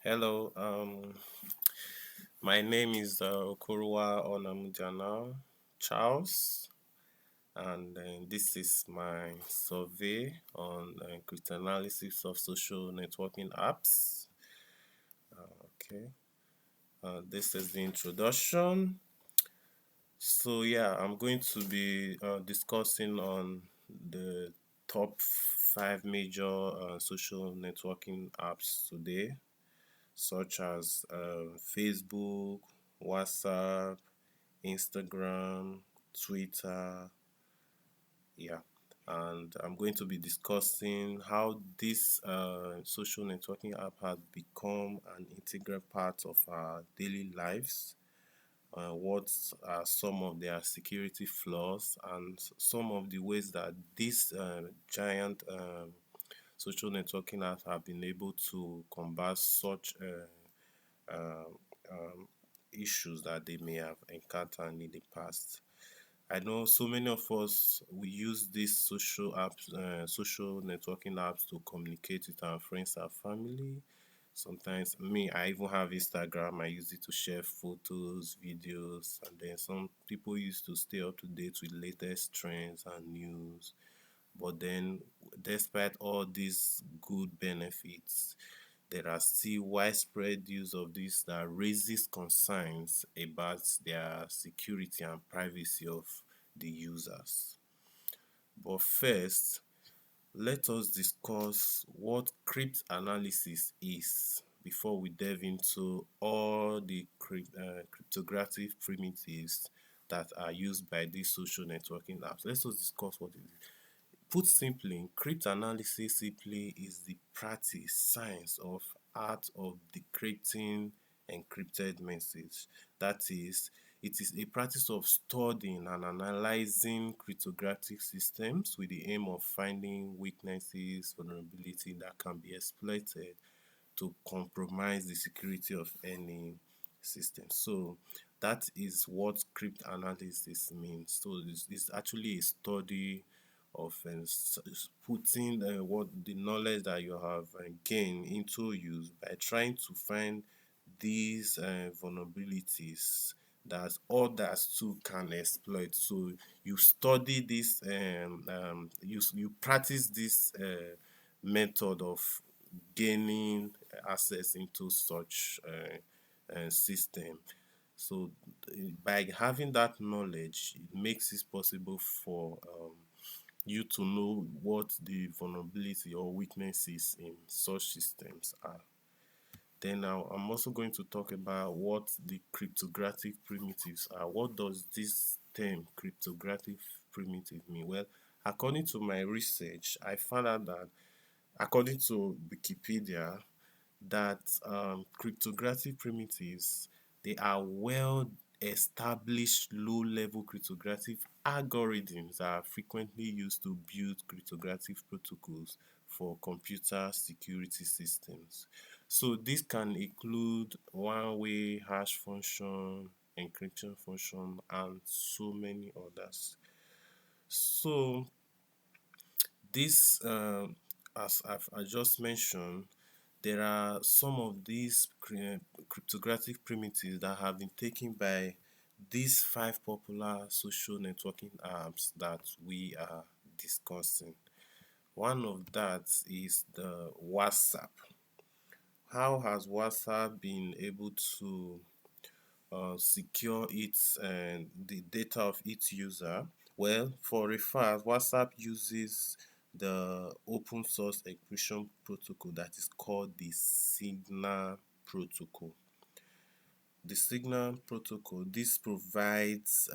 Hello, my name is Okoruwa Onamujana Charles, and this is my survey on cryptanalysis of social networking apps. Okay, this is the introduction. So yeah, I'm going to be discussing on the top five major social networking apps today, such as Facebook, WhatsApp, Instagram, Twitter. Yeah. And I'm going to be discussing how this social networking app has become an integral part of our daily lives. What are some of their security flaws and some of the ways that these giant social networking apps have been able to combat such um, um, issues that they may have encountered in the past. I know so many of us we use these social apps, social networking apps to communicate with our friends and family. Sometimes me, I even have Instagram. I use it to share photos, videos, and then some people used to stay up to date with latest trends and news. But then, despite all these good benefits, there are still widespread use of this that raises concerns about their security and privacy of the users. But first, let us discuss what cryptanalysis is before we delve into all the cryptographic primitives that are used by these social networking apps. Let us discuss what it is. Put simply, cryptanalysis simply is the practice, science of art of decrypting encrypted message. That is, it is a practice of studying and analyzing cryptographic systems with the aim of finding weaknesses, vulnerability that can be exploited to compromise the security of any system. So that is what cryptanalysis means. So it's actually a study of putting what the knowledge that you have gained into use by trying to find these vulnerabilities that others too can exploit. So you study this, you practice this method of gaining access into such system. So by having that knowledge, it makes it possible for you to know what the vulnerability or weaknesses in such systems are. Then now I'm also going to talk about what the cryptographic primitives are. What does this term cryptographic primitive mean? Well, according to my research, I found out that according to Wikipedia, that cryptographic primitives, they are well established low-level cryptographic algorithms that are frequently used to build cryptographic protocols for computer security systems. So this can include one-way hash function, encryption function, and so many others. So this, as I just mentioned, there are some of these cryptographic primitives that have been taken by these five popular social networking apps that we are discussing. One of that is the WhatsApp. How has WhatsApp been able to secure its the data of its user? Well, for a fact, WhatsApp uses the open source encryption protocol that is called the Signal protocol. The Signal protocol, this provides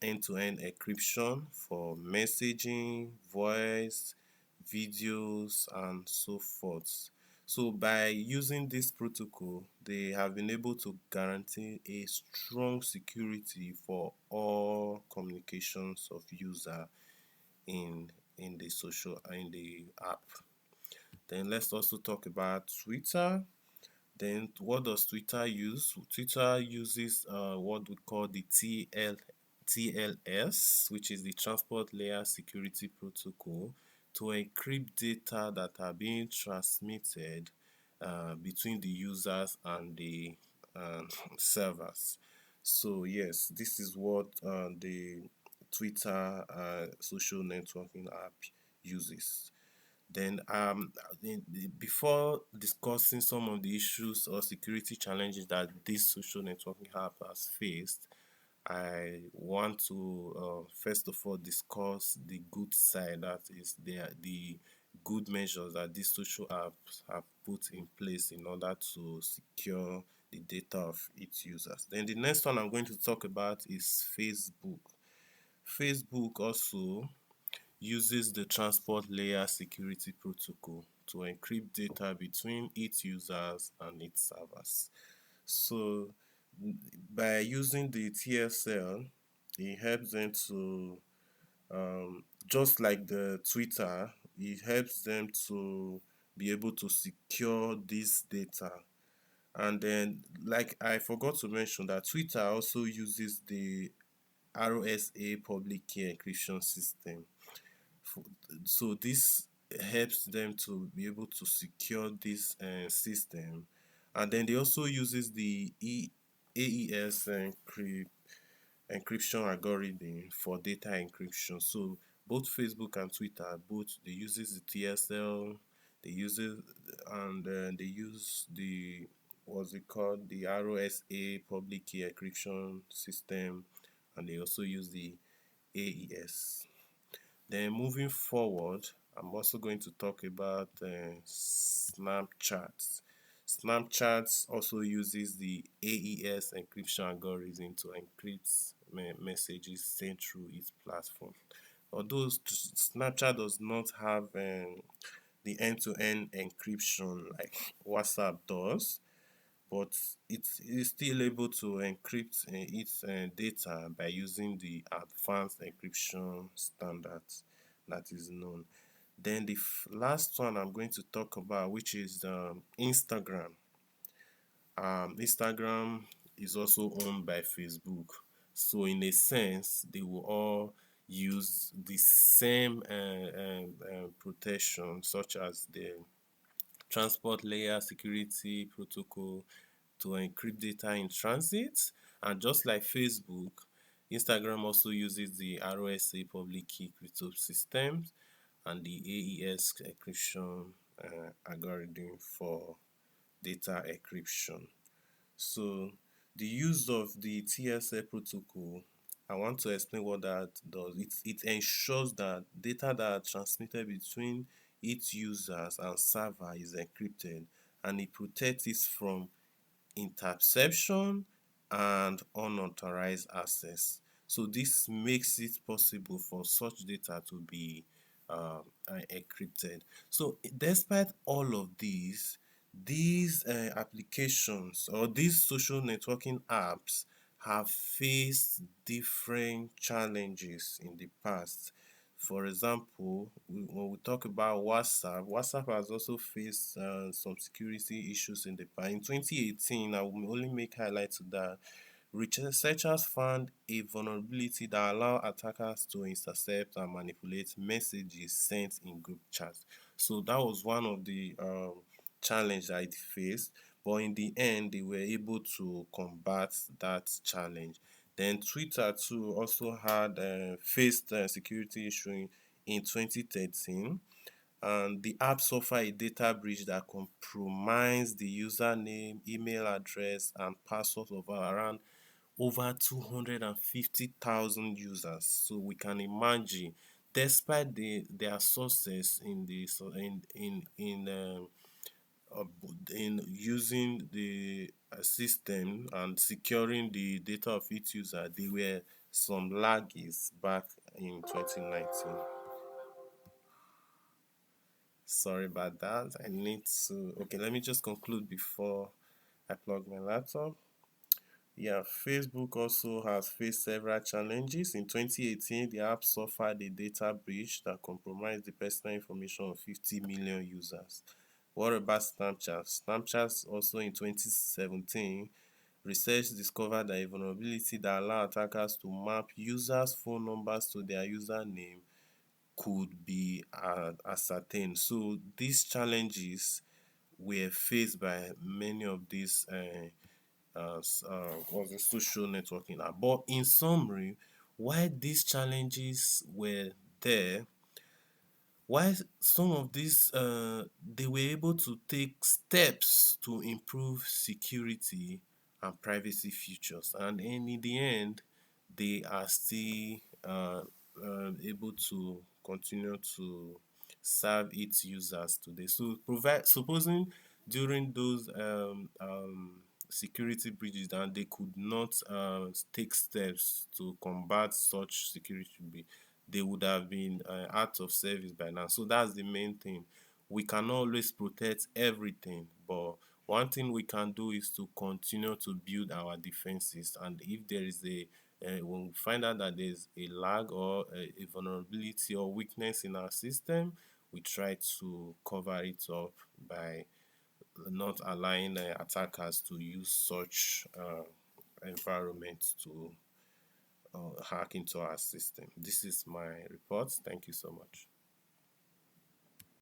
end-to-end encryption for messaging, voice, videos, and so forth. So by using this protocol, they have been able to guarantee a strong security for all communications of user in the app. Then let's also talk about Twitter. Then what does Twitter use? Twitter uses what we call the TLS, which is the Transport Layer Security Protocol, to encrypt data that are being transmitted between the users and the uh, servers. So yes, this is what the Twitter social networking app uses. Then, before discussing some of the issues or security challenges that this social networking app has faced, I want to first of all discuss the good side, that is the good measures that these social apps have put in place in order to secure the data of its users. Then the next one I'm going to talk about is Facebook. Facebook also uses the transport layer security protocol to encrypt data between its users and its servers. So by using the TSL, it helps them to, just like the Twitter, it helps them to be able to secure this data. And then, like I forgot to mention, that Twitter also uses the RSA public key encryption system. So this helps them to be able to secure this system. And then they also uses the AES encryption algorithm for data encryption. So both Facebook and Twitter, both they uses the TSL, they use it, and they use the, what's it called, the ROSA public key encryption system, and they also use the AES. Then moving forward, I'm also going to talk about Snapchat. Snapchat also uses the AES encryption algorithm to encrypt messages sent through its platform. Although Snapchat does not have the end-to-end encryption like WhatsApp does, but it is still able to encrypt its data by using the advanced encryption standards that is known. Then the last one I'm going to talk about, which is Instagram. Instagram is also owned by Facebook, so in a sense, they will all use the same protection, such as the transport layer security protocol to encrypt data in transit. And just like Facebook, Instagram also uses the RSA public key crypto systems and the AES encryption algorithm for data encryption. So the use of the TSA protocol, I want to explain what that does. It ensures that data that are transmitted between its users and server is encrypted, and it protects it from interception and unauthorized access. So this makes it possible for such data to be encrypted. So despite all of these applications or these social networking apps have faced different challenges in the past. For example, when we talk about WhatsApp, WhatsApp has also faced some security issues in the past. In 2018, I will only make highlight to that. Researchers found a vulnerability that allowed attackers to intercept and manipulate messages sent in group chats. So that was one of the challenge that it faced, but in the end, they were able to combat that challenge. Then Twitter too also had faced a security issue in 2013, and the app suffered a data breach that compromised the username, email address, and password of around over 250,000 users. So we can imagine, despite their success in the uh, in using the system and securing the data of each user, there were some laggies back in 2019. Sorry about that. I need to, okay, let me just conclude before I plug my laptop. Yeah, Facebook also has faced several challenges. In 2018, the app suffered a data breach that compromised the personal information of 50 million users. What about Snapchat? Snapchat also in 2017, research discovered a vulnerability that allowed attackers to map users' phone numbers to their username could be ascertained. So these challenges were faced by many of these what's the social networking app. But in summary, why these challenges were there, why some of these they were able to take steps to improve security and privacy features, and in the end they are still able to continue to serve its users today. So provide supposing during those security breaches and they could not take steps to combat such security breach, they would have been out of service by now. So that's the main thing. We can always protect everything, but one thing we can do is to continue to build our defenses. And if there is when we find out that there's a lag or a vulnerability or weakness in our system, we try to cover it up by not allowing attackers to use such environments to hack into our system. This is my report. Thank you so much.